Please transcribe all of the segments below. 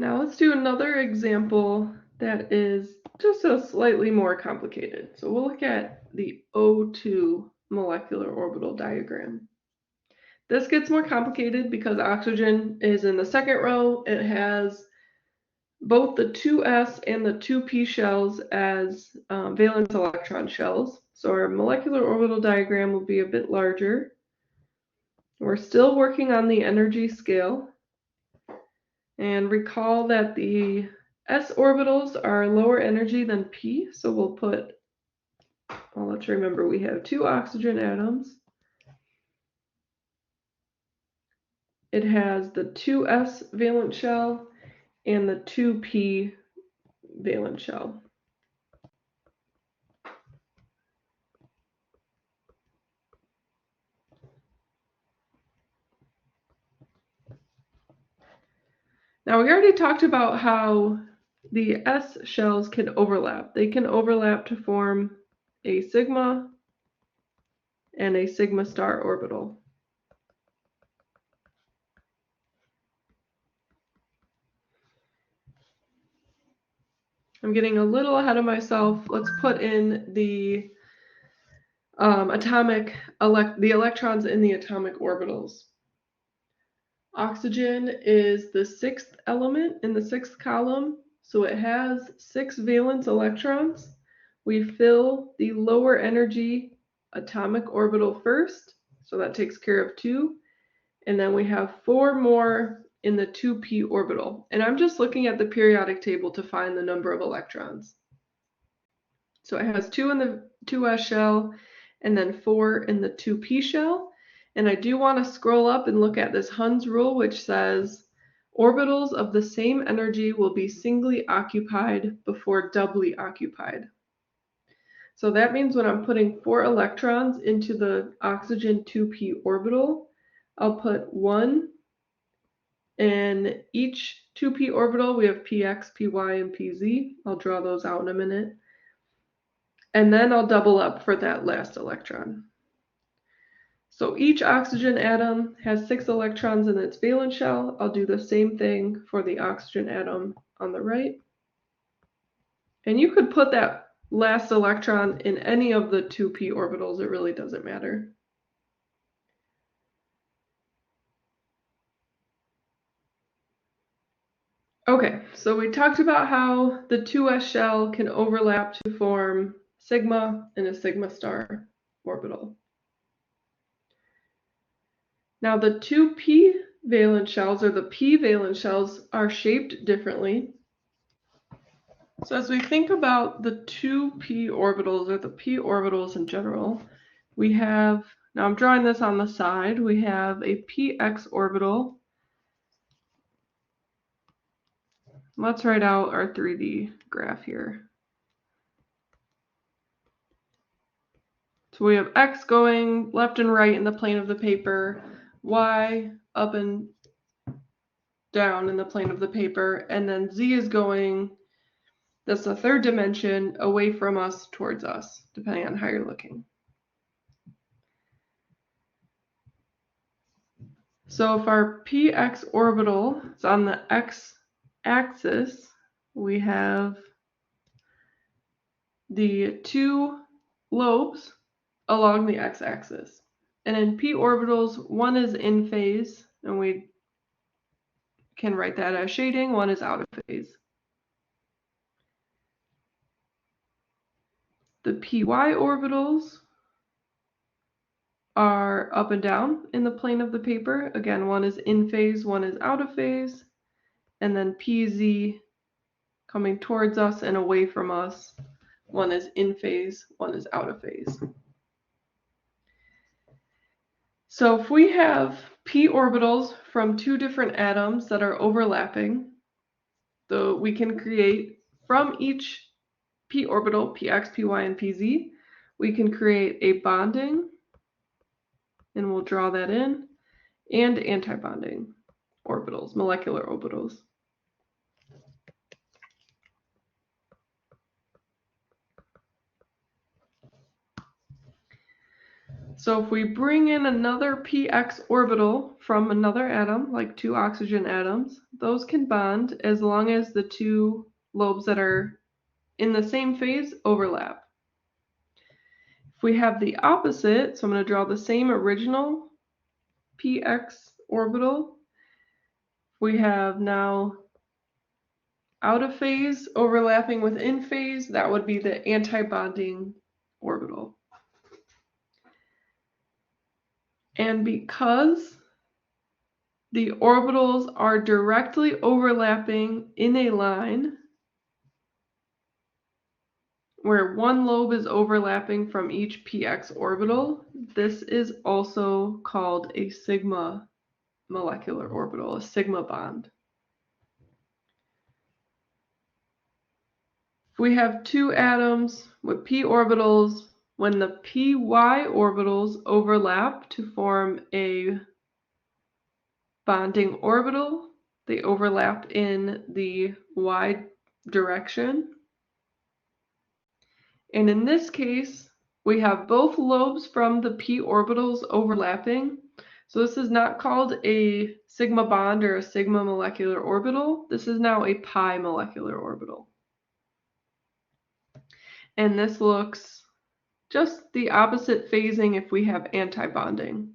Now let's do another example that is just a slightly more complicated. So we'll look at the O2 molecular orbital diagram. This gets more complicated because oxygen is in the second row. It has both the 2s and the 2p shells as valence electron shells. So our molecular orbital diagram will be a bit larger. We're still working on the energy scale. And recall that the s orbitals are lower energy than p, so we'll put, well, let's remember we have 2 oxygen atoms. It has the 2s valence shell and the 2p valence shell. Now we already talked about how the s shells can overlap. They can overlap to form a sigma and a sigma star orbital. I'm getting a little ahead of myself. Let's put in the the electrons in the atomic orbitals. Oxygen is the 6th element in the 6th column, so it has 6 valence electrons. We fill the lower energy atomic orbital first, so that takes care of 2, and then we have 4 more in the 2p orbital. And I'm just looking at the periodic table to find the number of electrons. So it has 2 in the 2s shell and then 4 in the 2p shell. And I do want to scroll up and look at this Hund's rule, which says orbitals of the same energy will be singly occupied before doubly occupied. So that means when I'm putting 4 electrons into the oxygen 2p orbital, I'll put 1 in each 2p orbital. We have px, py, and pz. I'll draw those out in a minute. And then I'll double up for that last electron. So each oxygen atom has 6 electrons in its valence shell. I'll do the same thing for the oxygen atom on the right. And you could put that last electron in any of the 2p orbitals. It really doesn't matter. Okay, so we talked about how the 2s shell can overlap to form sigma and a sigma star orbital. Now the 2p valence shells, or the p valence shells, are shaped differently. So as we think about the 2p orbitals, or the p orbitals in general, we have, now I'm drawing this on the side, we have a px orbital. Let's write out our 3D graph here. So we have x going left and right in the plane of the paper, y up and down in the plane of the paper, and then z is going, that's the third dimension, away from us towards us, depending on how you're looking. So if our px orbital is on the x-axis, we have the 2 lobes along the x-axis. And in p orbitals, one is in phase, and we can write that as shading, one is out of phase. The py orbitals are up and down in the plane of the paper. Again, one is in phase, one is out of phase. And then pz coming towards us and away from us. One is in phase, one is out of phase. So if we have p orbitals from 2 different atoms that are overlapping, we can create from each p orbital, px, py, and pz, we can create a bonding, and we'll draw that in, and antibonding orbitals, molecular orbitals. So if we bring in another px orbital from another atom, like two oxygen atoms, those can bond as long as the two lobes that are in the same phase overlap. If we have the opposite, so I'm going to draw the same original px orbital, we have now out of phase overlapping with in phase, that would be the antibonding orbital. And because the orbitals are directly overlapping in a line where one lobe is overlapping from each px orbital, this is also called a sigma molecular orbital, a sigma bond. If we have two atoms with p orbitals, when the py orbitals overlap to form a bonding orbital, they overlap in the y direction. And in this case, we have both lobes from the p orbitals overlapping. So this is not called a sigma bond or a sigma molecular orbital. This is now a pi molecular orbital. And this looks just the opposite phasing if we have antibonding.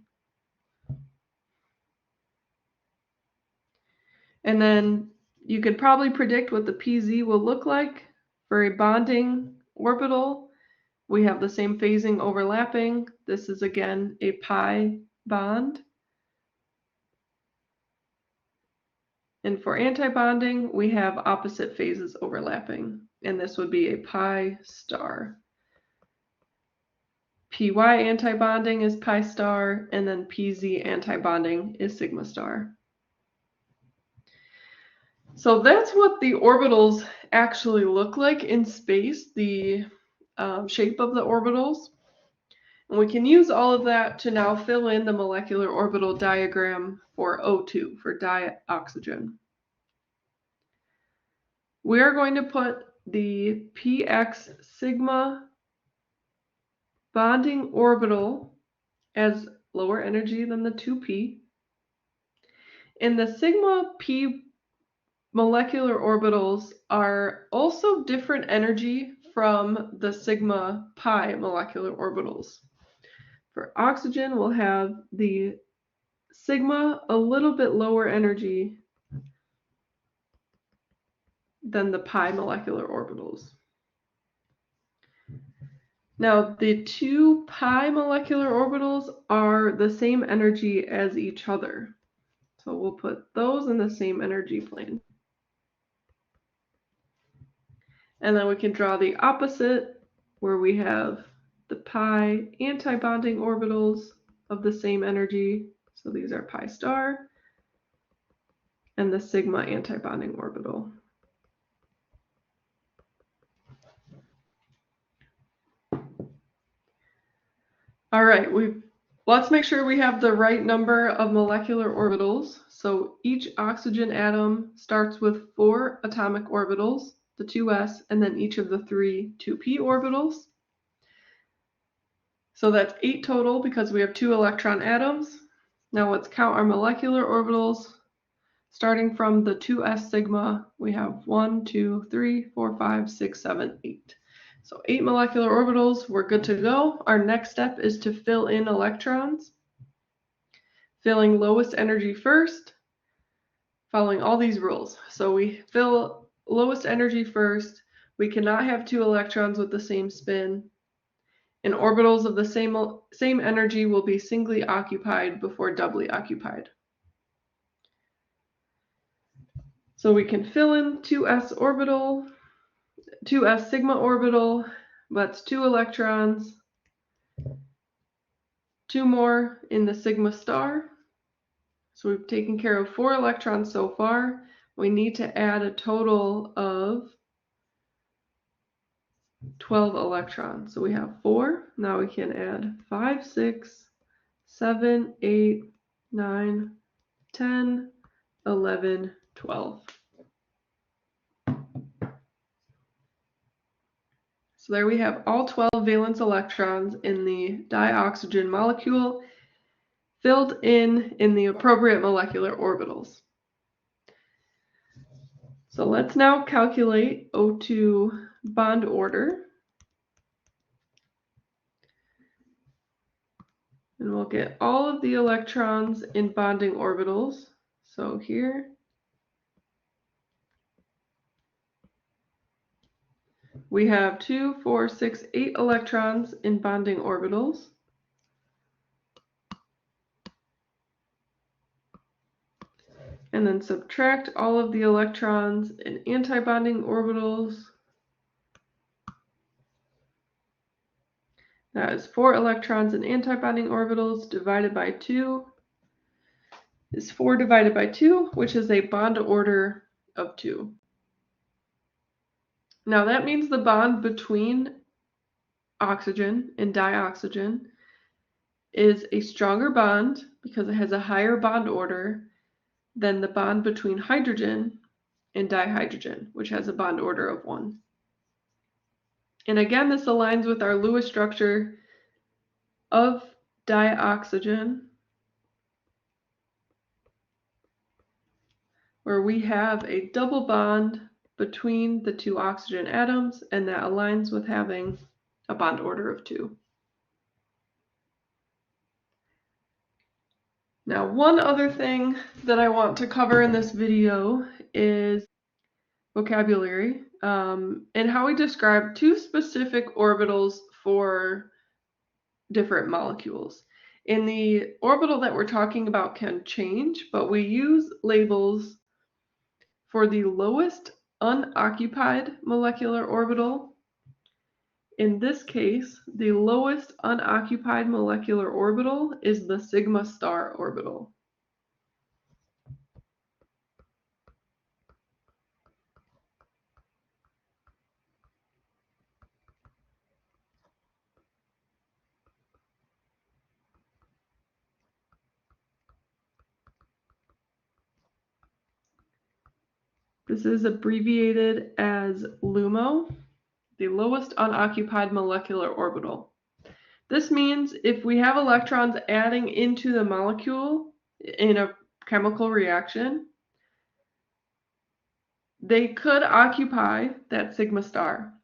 And then you could probably predict what the PZ will look like for a bonding orbital. We have the same phasing overlapping. This is again a pi bond. And for antibonding, we have opposite phases overlapping. And this would be a pi star. Py antibonding is pi star, and then Pz antibonding is sigma star. So that's what the orbitals actually look like in space, the shape of the orbitals. And we can use all of that to now fill in the molecular orbital diagram for O2, for dioxygen. We are going to put the px sigma bonding orbital as lower energy than the 2p. And the sigma p molecular orbitals are also different energy from the sigma pi molecular orbitals. For oxygen, we'll have the sigma a little bit lower energy than the pi molecular orbitals. Now, the two pi molecular orbitals are the same energy as each other. So we'll put those in the same energy plane. And then we can draw the opposite, where we have the pi antibonding orbitals of the same energy. So these are pi star, and the sigma antibonding orbital. All right, let's make sure we have the right number of molecular orbitals. So each oxygen atom starts with 4 atomic orbitals, the 2s, and then each of the 3 2p orbitals. So that's 8 total because we have 2 electron atoms. Now let's count our molecular orbitals. Starting from the 2s sigma, we have 1, 2, 3, 4, 5, 6, 7, 8. So 8 molecular orbitals, we're good to go. Our next step is to fill in electrons. Filling lowest energy first, following all these rules. So we fill lowest energy first. We cannot have 2 electrons with the same spin. And orbitals of the same energy will be singly occupied before doubly occupied. So we can fill in 2s orbital, 2s sigma orbital, that's 2 electrons, 2 more in the sigma star. So we've taken care of 4 electrons so far. We need to add a total of 12 electrons. So we have 4. Now we can add 5, 6, 7, 8, 9, 10, 11, 12. So there we have all 12 valence electrons in the dioxygen molecule filled in the appropriate molecular orbitals. So let's now calculate O2 bond order. And we'll get all of the electrons in bonding orbitals. So here we have 2, 4, 6, 8 electrons in bonding orbitals. And then subtract all of the electrons in antibonding orbitals. That is 4 electrons in antibonding orbitals divided by 2 is 4 divided by 2, which is a bond order of 2. Now that means the bond between oxygen and dioxygen is a stronger bond because it has a higher bond order than the bond between hydrogen and dihydrogen, which has a bond order of 1. And again, this aligns with our Lewis structure of dioxygen, where we have a double bond between the 2 oxygen atoms, and that aligns with having a bond order of 2. Now, one other thing that I want to cover in this video is vocabulary and how we describe 2 specific orbitals for different molecules. And the orbital that we're talking about can change, but we use labels for the lowest unoccupied molecular orbital. In this case, the lowest unoccupied molecular orbital is the sigma star orbital. This is abbreviated as LUMO, the lowest unoccupied molecular orbital. This means if we have electrons adding into the molecule in a chemical reaction, they could occupy that sigma star.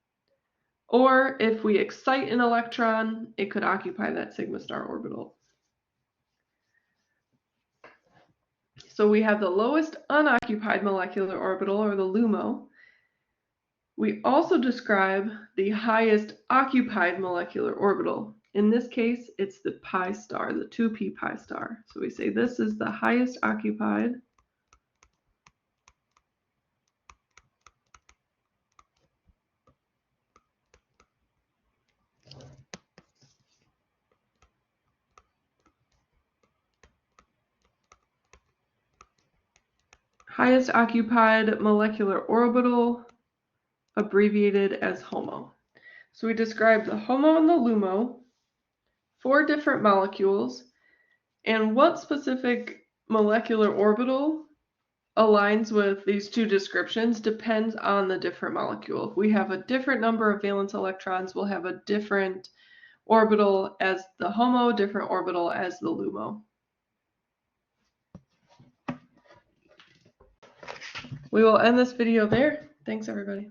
Or if we excite an electron, it could occupy that sigma star orbital. So we have the lowest unoccupied molecular orbital, or the LUMO. We also describe the highest occupied molecular orbital. In this case, it's the pi star, the 2p pi star. So we say this is the highest occupied. Highest occupied molecular orbital, abbreviated as HOMO. So we describe the HOMO and the LUMO, 4 different molecules, and what specific molecular orbital aligns with these 2 descriptions depends on the different molecule. If we have a different number of valence electrons, we'll have a different orbital as the HOMO, different orbital as the LUMO. We will end this video there. Thanks, everybody.